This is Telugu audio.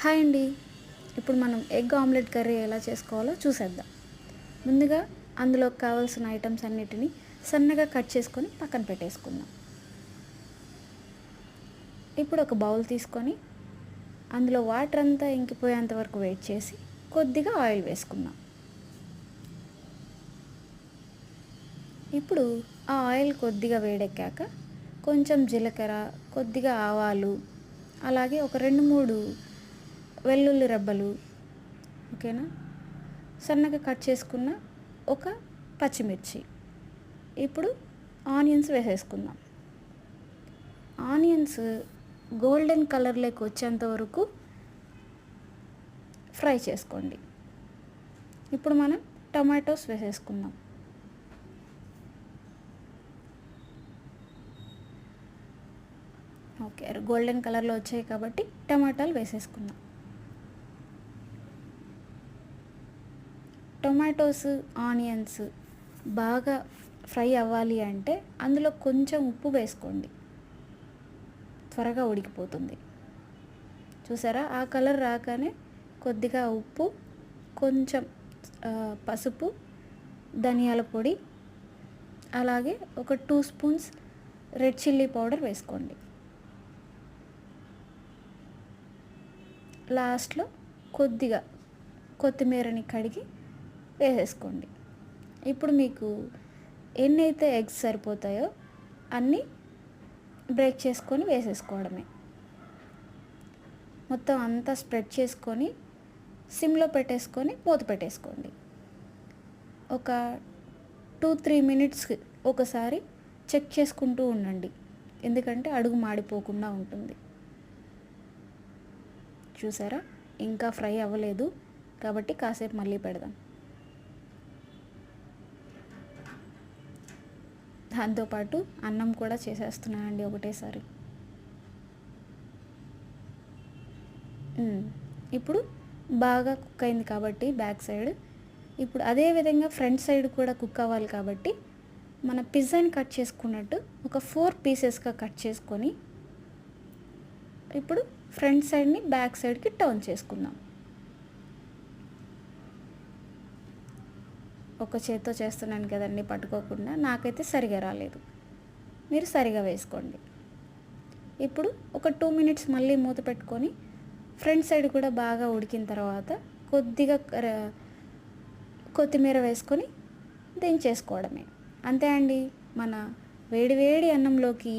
హాయ్ అండి. ఇప్పుడు మనం ఎగ్ ఆమ్లెట్ కర్రీ ఎలా చేసుకోవాలో చూసేద్దాం. ముందుగా అందులోకి కావాల్సిన ఐటమ్స్ అన్నిటిని సన్నగా కట్ చేసుకొని పక్కన పెట్టేసుకుందాం. ఇప్పుడు ఒక బౌల్ తీసుకొని అందులో వాటర్ అంతా ఇంకిపోయేంత వరకు వెయిట్ చేసి కొద్దిగా ఆయిల్ వేసుకుందాం. ఇప్పుడు ఆ ఆయిల్ కొద్దిగా వేడెక్కాక కొంచెం జీలకర్ర, కొద్దిగా ఆవాలు, అలాగే ఒక 2-3 వెల్లుల్లి రెబ్బలు, ఓకేనా, సన్నగా కట్ చేసుకున్న ఒక పచ్చిమిర్చి. ఇప్పుడు ఆనియన్స్ వేసేసుకుందాం. ఆనియన్స్ గోల్డెన్ కలర్లోకి వచ్చేంత వరకు ఫ్రై చేసుకోండి. ఇప్పుడు మనం టమాటోస్ వేసేసుకుందాం. ఓకే, గోల్డెన్ కలర్లో వచ్చాయి కాబట్టి టమాటాలు వేసేసుకుందాం. టొమాటోస్, ఆనియన్స్ బాగా ఫ్రై అవ్వాలి అంటే అందులో కొంచెం ఉప్పు వేసుకోండి, త్వరగా ఉడికిపోతుంది. చూసారా, ఆ కలర్ రాగానే కొద్దిగా ఉప్పు, కొంచెం పసుపు, ధనియాల పొడి, అలాగే ఒక 2 స్పూన్స్ రెడ్ చిల్లీ పౌడర్ వేసుకోండి. లాస్ట్లో కొద్దిగా కొత్తిమీరని కడిగి వేసేసుకోండి. ఇప్పుడు మీకు ఎన్నైతే ఎగ్స్ సరిపోతాయో అన్నీ బ్రేక్ చేసుకొని వేసేసుకోవడమే. మొత్తం అంతా స్ప్రెడ్ చేసుకొని సిమ్లో పెట్టేసుకొని మూత పెట్టేసుకోండి. ఒక 2-3 మినిట్స్ ఒకసారి చెక్ చేసుకుంటూ ఉండండి, ఎందుకంటే అడుగు మాడిపోకుండా ఉంటుంది. చూసారా, ఇంకా ఫ్రై అవ్వలేదు కాబట్టి కాసేపు మళ్ళీ పెడదాం. దాంతోపాటు అన్నం కూడా చేసేస్తున్నానండి ఒకటేసారి. ఇప్పుడు బాగా కుక్ అయింది కాబట్టి బ్యాక్ సైడ్, ఇప్పుడు అదే విధంగా ఫ్రంట్ సైడ్ కూడా కుక్ అవ్వాలి కాబట్టి మన పిజ్జాని కట్ చేసుకున్నట్టు ఒక 4 పీసెస్గా కట్ చేసుకొని ఇప్పుడు ఫ్రంట్ సైడ్ని బ్యాక్ సైడ్కి టర్న్ చేసుకుందాం. ఒక చేత్తో చేస్తున్నాను కదండి పట్టుకోకుండా, నాకైతే సరిగా రాలేదు, మీరు సరిగా వేసుకోండి. ఇప్పుడు ఒక 2 మినిట్స్ మళ్ళీ మూత పెట్టుకొని ఫ్రంట్ సైడ్ కూడా బాగా ఉడికిన తర్వాత కొద్దిగా కొత్తిమీర వేసుకొని దించేసుకోవడమే. అంతే అండి, మన వేడి వేడి అన్నంలోకి